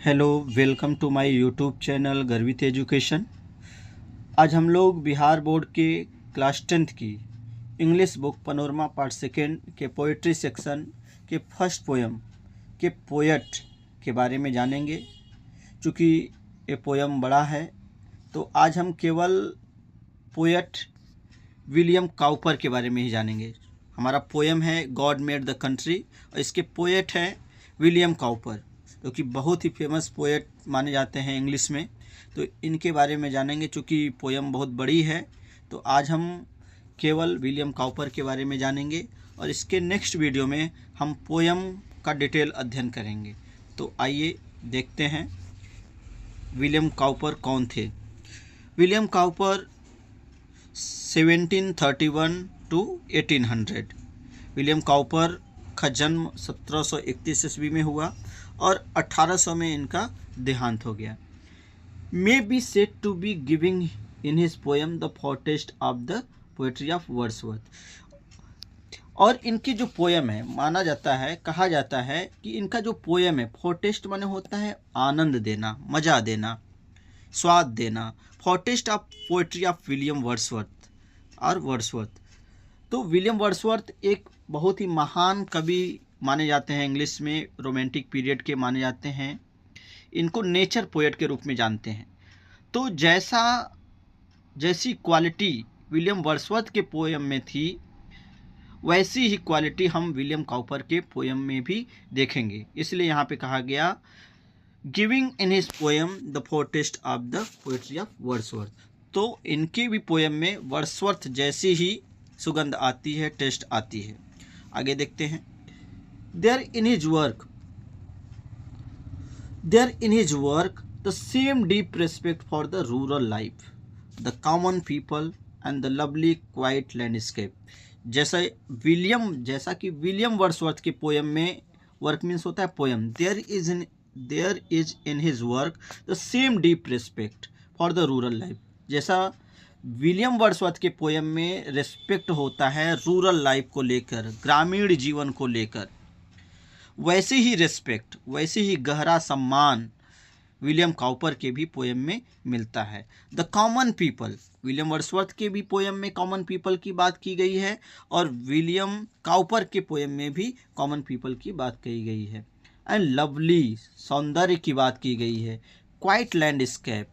Hello, welcome to my YouTube channel Garvit education. आज हम लोग बिहार बोर्ड के क्लास 10th की English book Panorama part second के पोएट्री सेक्शन के फर्स्ट पोयम के पोएट के बारे में जानेंगे। चूँकि ये पोयम बड़ा है तो आज हम केवल पोएट विलियम काउपर के बारे में ही जानेंगे। हमारा पोयम है गॉड मेड द कंट्री और इसके पोएट हैं विलियम काउपर, जो कि बहुत ही फेमस पोएट माने जाते हैं इंग्लिश में। तो इनके बारे में जानेंगे। चूँकि पोयम बहुत बड़ी है तो आज हम केवल विलियम काउपर के बारे में जानेंगे और इसके नेक्स्ट वीडियो में हम पोयम का डिटेल अध्ययन करेंगे। तो आइए देखते हैं विलियम काउपर कौन थे। William Cowper 1731 to 1800। William Cowper का जन्म 1731 ईस्वी में हुआ और 1800 में इनका देहांत हो गया। May be said to be giving in his poem the foretaste of the poetry of Wordsworth. और इनकी जो पोएम है माना जाता है, कहा जाता है कि इनका जो पोएम है, फॉर्टेस्ट माने होता है आनंद देना, मज़ा देना, स्वाद देना। Foretaste of poetry of William Wordsworth और वर्ड्सवर्थ। तो विलियम वर्ड्सवर्थ एक बहुत ही महान कवि माने जाते हैं, इंग्लिश में रोमांटिक पीरियड के माने जाते हैं। इनको नेचर पोएट के रूप में जानते हैं। तो जैसी क्वालिटी विलियम वर्ड्सवर्थ के पोएम में थी, वैसी ही क्वालिटी हम विलियम काउपर के पोएम में भी देखेंगे। इसलिए यहाँ पे कहा गया giving in his poem the foretaste of the poetry of Wordsworth. तो इनके भी पोएम में वर्ड्सवर्थ जैसी ही सुगंध आती है, टेस्ट आती है। आगे देखते हैं। There in his work the same deep respect for the rural life, the common people and the lovely quiet landscape। जैसा कि विलियम वर्ड्सवर्थ के पोएम में, वर्क मीन्स होता है poem, there is in his work the same deep respect for the rural life। जैसा William Wordsworth के poem में respect होता है रूरल लाइफ को लेकर, ग्रामीण जीवन को लेकर, वैसे ही रेस्पेक्ट, वैसे ही गहरा सम्मान विलियम काउपर के भी पोएम में मिलता है। The common people, William Wordsworth के भी पोएम में कॉमन पीपल की बात की गई है और विलियम काउपर के पोएम में भी कॉमन पीपल की बात कही गई है। एंड लवली, सौंदर्य की बात की गई है। क्वाइट लैंडस्केप,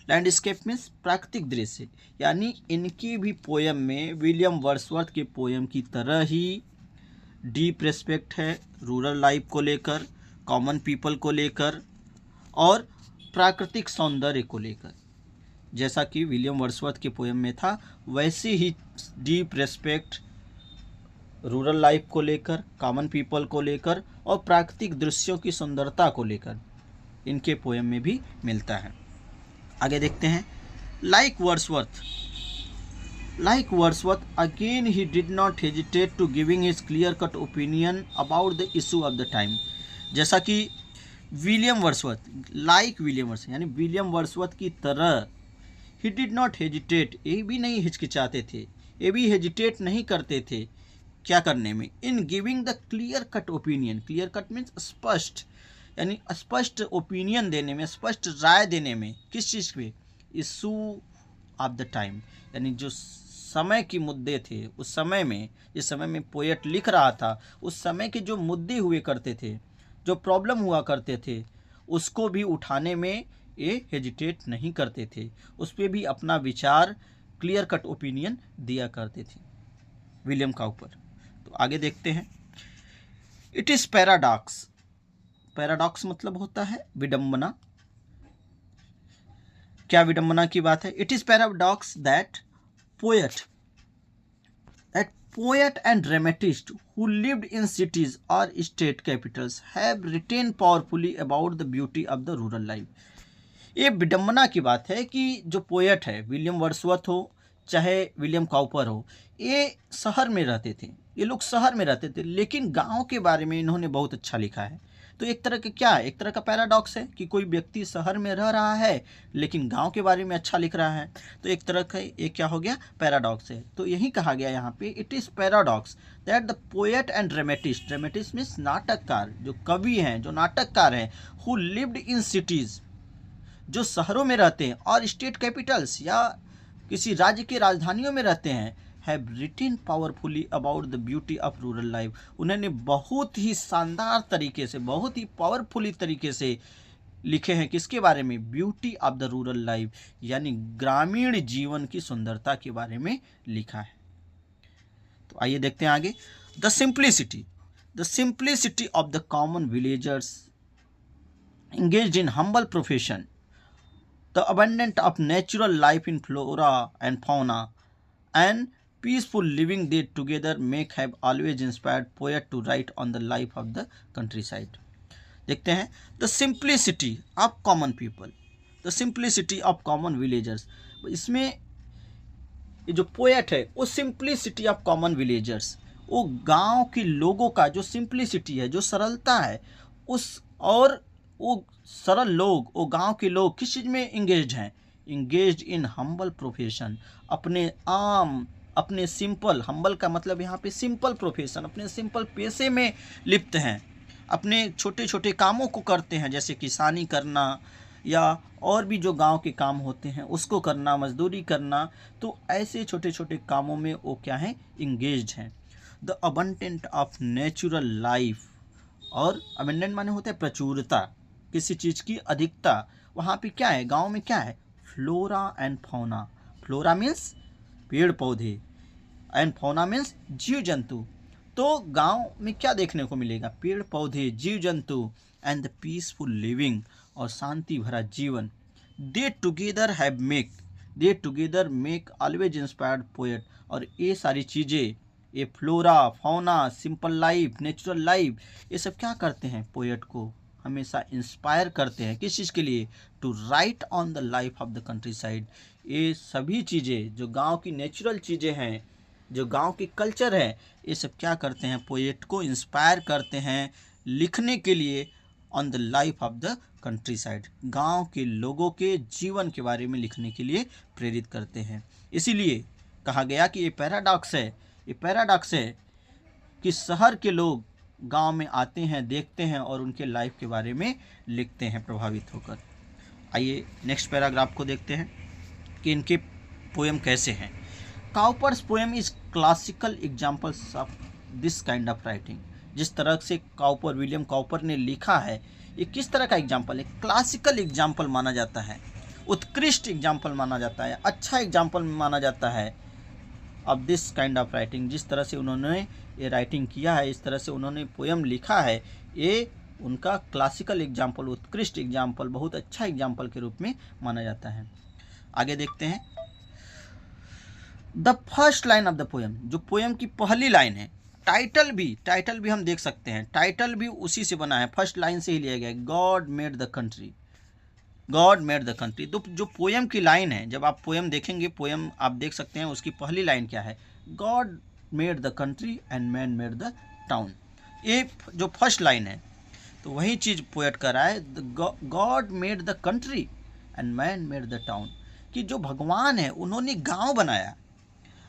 लैंडस्केप मीन्स प्राकृतिक दृश्य। यानी इनकी भी पोएम में विलियम वर्ड्सवर्थ के पोएम की तरह ही डीप रेस्पेक्ट है रूरल लाइफ को लेकर, कॉमन पीपल को लेकर और प्राकृतिक सौंदर्य को लेकर। जैसा कि विलियम वर्ड्सवर्थ के पोएम में था, वैसे ही डीप रेस्पेक्ट रूरल लाइफ को लेकर, कॉमन पीपल को लेकर और प्राकृतिक दृश्यों की सुंदरता को लेकर इनके पोएम में भी मिलता है। आगे देखते हैं। Like Wordsworth, again he did not hesitate to giving his clear-cut opinion about the issue of the time। जैसा कि विलियम वर्ड्सवर्थ यानी विलियम वर्ड्सवर्थ की तरह he did not hesitate, ये भी नहीं हिचकिचाते थे, ये भी हेजिटेट नहीं करते थे क्या करने में, in giving the clear-cut opinion. Clear-cut means स्पष्ट, यानी स्पष्ट ओपिनियन देने में, स्पष्ट राय देने में। किस चीज़ पे? इशू ऑफ द टाइम, यानी जो समय की मुद्दे थे उस समय में, जिस समय में पोएट लिख रहा था, उस समय के जो मुद्दे हुए करते थे, जो प्रॉब्लम हुआ करते थे, उसको भी उठाने में ये हेजिटेट नहीं करते थे, उस पर भी अपना विचार, क्लियर कट ओपिनियन दिया करते थे विलियम काउपर। तो आगे देखते हैं। इट इज़ पैराडॉक्स, पैराडॉक्स मतलब होता है विडंबना। क्या विडंबना की बात है? It is paradox that poet and dramatist who lived in cities or state capitals have written powerfully about the beauty of the rural life। ये विडंबना की बात है कि जो पोएट है, विलियम वर्ड्सवर्थ हो चाहे विलियम काउपर हो, ये शहर में रहते थे, ये लोग शहर में रहते थे, लेकिन गांव के बारे में इन्होंने बहुत अच्छा लिखा है। तो एक तरह का क्या है, एक तरह का पैराडॉक्स है कि कोई व्यक्ति शहर में रह रहा है लेकिन गांव के बारे में अच्छा लिख रहा है। तो एक तरह का एक क्या हो गया, पैराडॉक्स है। तो यही कहा गया यहाँ पे, it is paradox that the poet and dramatist, dramatist means नाटककार, जो कवि हैं, जो नाटककार हैं, हु लिव्ड इन सिटीज़, जो शहरों में रहते हैं, और स्टेट कैपिटल्स या किसी राज्य की राजधानियों में रहते हैं, have written powerfully about the beauty of rural life, उन्होंने बहुत ही शानदार तरीके से, बहुत ही पावरफुली तरीके से लिखे हैं किसके बारे में, beauty of the rural life, यानी ग्रामीण जीवन की सुंदरता के बारे में लिखा है। तो आइए देखते हैं आगे। The simplicity of the common villagers engaged in humble profession, the abundance of natural life in flora and fauna, and peaceful living they together make have always inspired poet to write on the life of the countryside. देखते हैं, the simplicity of common people, the simplicity of common villagers, इसमें ये जो poet है वो simplicity of common villagers, वो गांव के लोगों का जो सिंप्लिसिटी है, जो सरलता है, उस और वो सरल लोग, वो गांव के लोग किस चीज़ में इंगेज हैं, इंगेज इन हम्बल प्रोफेशन, अपने आम, अपने सिंपल, हम्बल का मतलब यहाँ पे सिंपल प्रोफेशन, अपने सिंपल पेशे में लिप्त हैं, अपने छोटे छोटे कामों को करते हैं, जैसे किसानी करना या और भी जो गांव के काम होते हैं उसको करना, मजदूरी करना। तो ऐसे छोटे छोटे कामों में वो क्या है, इंगेज हैं। The abundant of natural life, और अबंडेंट माने होता है प्रचुरता, किसी चीज़ की अधिकता। वहाँ पे क्या है, गांव में क्या है, flora and fauna, flora means पेड़ पौधे, एंड फौना मीन्स जीव जंतु। तो गांव में क्या देखने को मिलेगा, पेड़ पौधे, जीव जंतु, एंड द पीसफुल लिविंग, और शांति भरा जीवन। दे together make always inspired poet, और ये सारी चीज़ें, ये flora, fauna, simple life, natural life, ये सब क्या करते हैं, पोएट को हमेशा इंस्पायर करते हैं, किस चीज़ के लिए, to write on the life of the countryside. ये सभी चीज़ें जो गांव की नेचुरल चीज़ें हैं, जो गांव की कल्चर है, ये सब क्या करते हैं, पोएट को इंस्पायर करते हैं लिखने के लिए on the life of the country side, गाँव के लोगों के जीवन के बारे में लिखने के लिए प्रेरित करते हैं। इसीलिए कहा गया कि ये पैराडॉक्स है कि शहर के लोग गांव में आते हैं, देखते हैं और उनके लाइफ के बारे में लिखते हैं प्रभावित होकर। आइए नेक्स्ट पैराग्राफ को देखते हैं कि इनके पोएम कैसे हैं। Cowper's poem is classical examples of this kind of writing, जिस तरह से काउपर, विलियम काउपर ने लिखा है, ये किस तरह का एग्जाम्पल है, क्लासिकल एग्जाम्पल माना जाता है, उत्कृष्ट एग्जाम्पल माना जाता है, अच्छा एग्जाम्पल माना जाता है of this kind of writing. जिस तरह से उन्होंने ये राइटिंग किया है, इस तरह से उन्होंने पोएम लिखा है, ये उनका क्लासिकल एग्जाम्पल, उत्कृष्ट एग्जाम्पल, बहुत अच्छा एग्जाम्पल के रूप में माना जाता है। आगे देखते हैं, the first line of the poem, जो पोएम की पहली लाइन है, टाइटल भी हम देख सकते हैं, टाइटल भी उसी से बना है, फर्स्ट लाइन से ही लिया गया है, God made the country, God made the country. तो जो पोएम की लाइन है, जब आप पोएम देखेंगे, पोएम आप देख सकते हैं, उसकी पहली लाइन क्या है, God made the country and man made the town. ये जो फर्स्ट लाइन है, तो वही चीज़ पोएट कर रहा है, God made the country and man made the town, कि जो भगवान है उन्होंने गांव बनाया,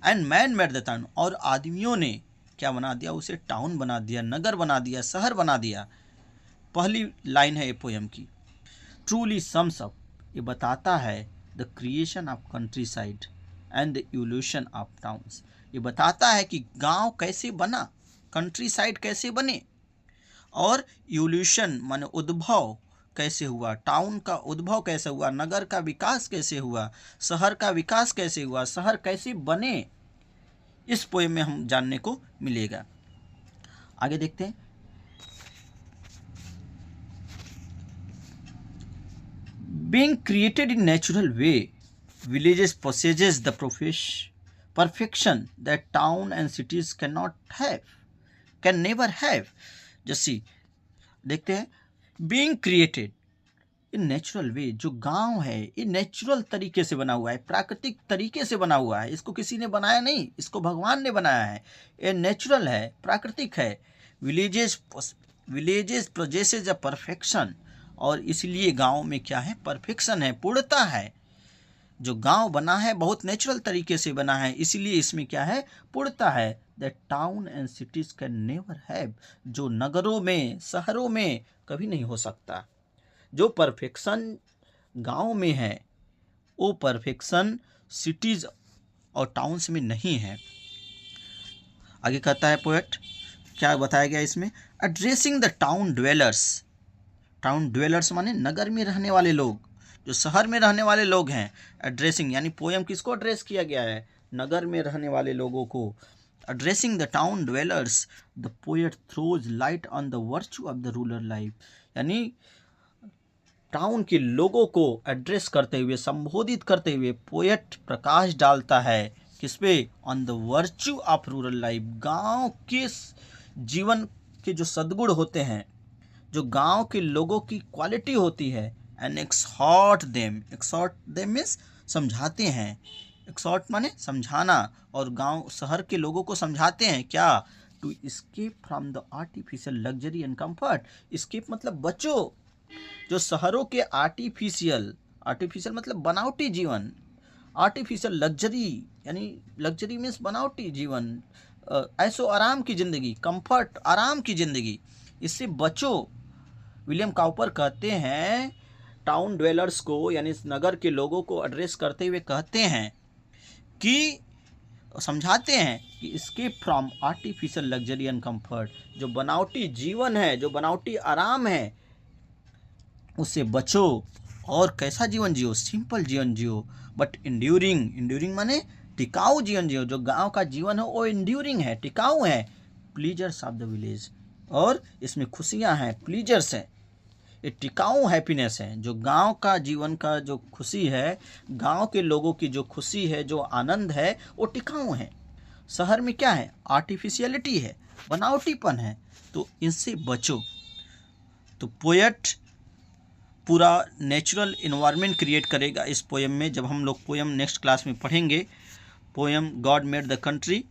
and man made the town, और आदमियों ने क्या बना दिया, उसे टाउन बना दिया, नगर बना दिया, शहर बना दिया। पहली लाइन है ये पोएम की। ट्रूली सम्स अप, ये बताता है the creation of country side and the evolution of towns, ये बताता है कि गांव कैसे बना, कंट्री साइड कैसे बने, और इवोल्यूशन माने उद्भव कैसे हुआ, टाउन का उद्भव कैसे हुआ, नगर का विकास कैसे हुआ, शहर का विकास कैसे हुआ, शहर कैसे बने, इस पोएम में हम जानने को मिलेगा। आगे देखते हैं, being created in natural way, villages possesses the perfection that town and cities can never have। जैसे देखते हैं, being created in natural way, जो गांव है ये नेचुरल तरीके से बना हुआ है, प्राकृतिक तरीके से बना हुआ है, इसको किसी ने बनाया नहीं, इसको भगवान ने बनाया है, ये नेचुरल है, प्राकृतिक है। विलेजेस विलेजेस प्रोजेसेज अ परफेक्शन, और इसलिए गांव में क्या है, परफेक्शन है, पूर्णता है। जो गांव बना है बहुत नेचुरल तरीके से बना है, इसलिए इसमें क्या है, पूर्णता है। That town and cities can never have, जो नगरों में शहरों में कभी नहीं हो सकता। जो परफेक्शन गांव में है वो परफेक्शन सिटीज और टाउन्स में नहीं है। आगे कहता है पोएट, क्या बताया गया इसमें, addressing the town dwellers. Town dwellers माने नगर में रहने वाले लोग, जो शहर में रहने वाले लोग हैं। एड्रेसिंग यानी पोएम किसको एड्रेस किया गया है, नगर में रहने वाले लोगों को। Addressing the town dwellers the poet throws light on the virtue of the rural life, यानी टाउन के लोगों को एड्रेस करते हुए, संबोधित करते हुए पोएट प्रकाश डालता है किस पे, on the virtue of rural life, गांव के जीवन के जो सद्गुण होते हैं, जो गांव के लोगों की क्वालिटी होती है। एंड एक्सहॉर्ट देम मीन्स समझाते हैं, एक्सहॉर्ट माने समझाना, और गांव शहर के लोगों को समझाते हैं क्या, to escape from the artificial luxury and comfort. Escape मतलब बचो, जो शहरों के आर्टिफिशियल मतलब बनावटी जीवन, आर्टिफिशियल लग्जरी यानी लग्जरी मीन्स बनावटी जीवन, ऐशो आराम की ज़िंदगी, कंफर्ट आराम की ज़िंदगी, इससे बचो। विलियम काउपर कहते हैं टाउन ड्वेलर्स को, यानी इस नगर के लोगों को एड्रेस करते हुए कहते हैं कि, समझाते हैं कि escape from artificial luxury and comfort, जो बनावटी जीवन है, जो बनावटी आराम है, उससे बचो और कैसा जीवन जियो, सिंपल जीवन जियो, बट इंड्यूरिंग माने टिकाऊ जीवन जियो। जो गांव का जीवन है वो इंड्यूरिंग है, टिकाऊ है। प्लीजर्स ऑफ द विलेज, और इसमें खुशियां हैं, प्लीजर्स है, ये टिकाऊ हैप्पीनेस है। जो गांव का जीवन का जो खुशी है, गांव के लोगों की जो खुशी है, जो आनंद है, वो टिकाऊ है। शहर में क्या है, आर्टिफिशियलिटी है, बनावटीपन है, तो इनसे बचो। तो पोएट पूरा नेचुरल इन्वायरमेंट क्रिएट करेगा इस पोएम में। जब हम लोग पोएम नेक्स्ट क्लास में पढ़ेंगे, poem God made the country,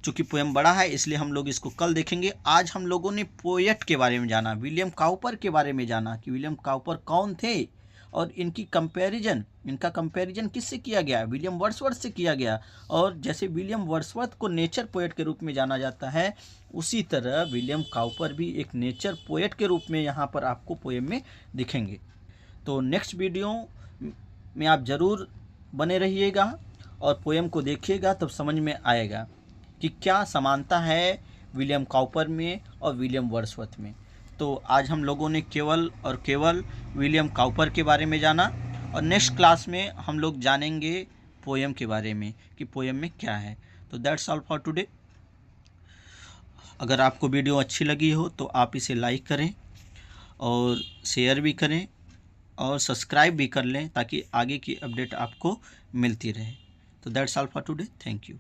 चूँकि पोएम बड़ा है इसलिए हम लोग इसको कल देखेंगे। आज हम लोगों ने पोएट के बारे में जाना, विलियम काउपर के बारे में जाना कि विलियम काउपर कौन थे, और इनका कंपैरिजन किससे किया गया, विलियम वर्ड्सवर्थ से किया गया। और जैसे विलियम वर्ड्सवर्थ को नेचर पोएट के रूप में जाना जाता है, उसी तरह विलियम काउपर भी एक नेचर पोएट के रूप में यहाँ पर आपको पोएम में दिखेंगे। तो नेक्स्ट वीडियो में आप ज़रूर बने रहिएगा और पोएम को देखिएगा, तब समझ में आएगा कि क्या समानता है विलियम काउपर में और विलियम वर्ड्सवर्थ में। तो आज हम लोगों ने केवल और केवल विलियम काउपर के बारे में जाना, और नेक्स्ट क्लास में हम लोग जानेंगे पोएम के बारे में कि पोएम में क्या है। तो दैट्स ऑल फॉर टुडे। अगर आपको वीडियो अच्छी लगी हो तो आप इसे लाइक करें और शेयर भी करें और सब्सक्राइब भी कर लें, ताकि आगे की अपडेट आपको मिलती रहे। तो that's all for today, thank you.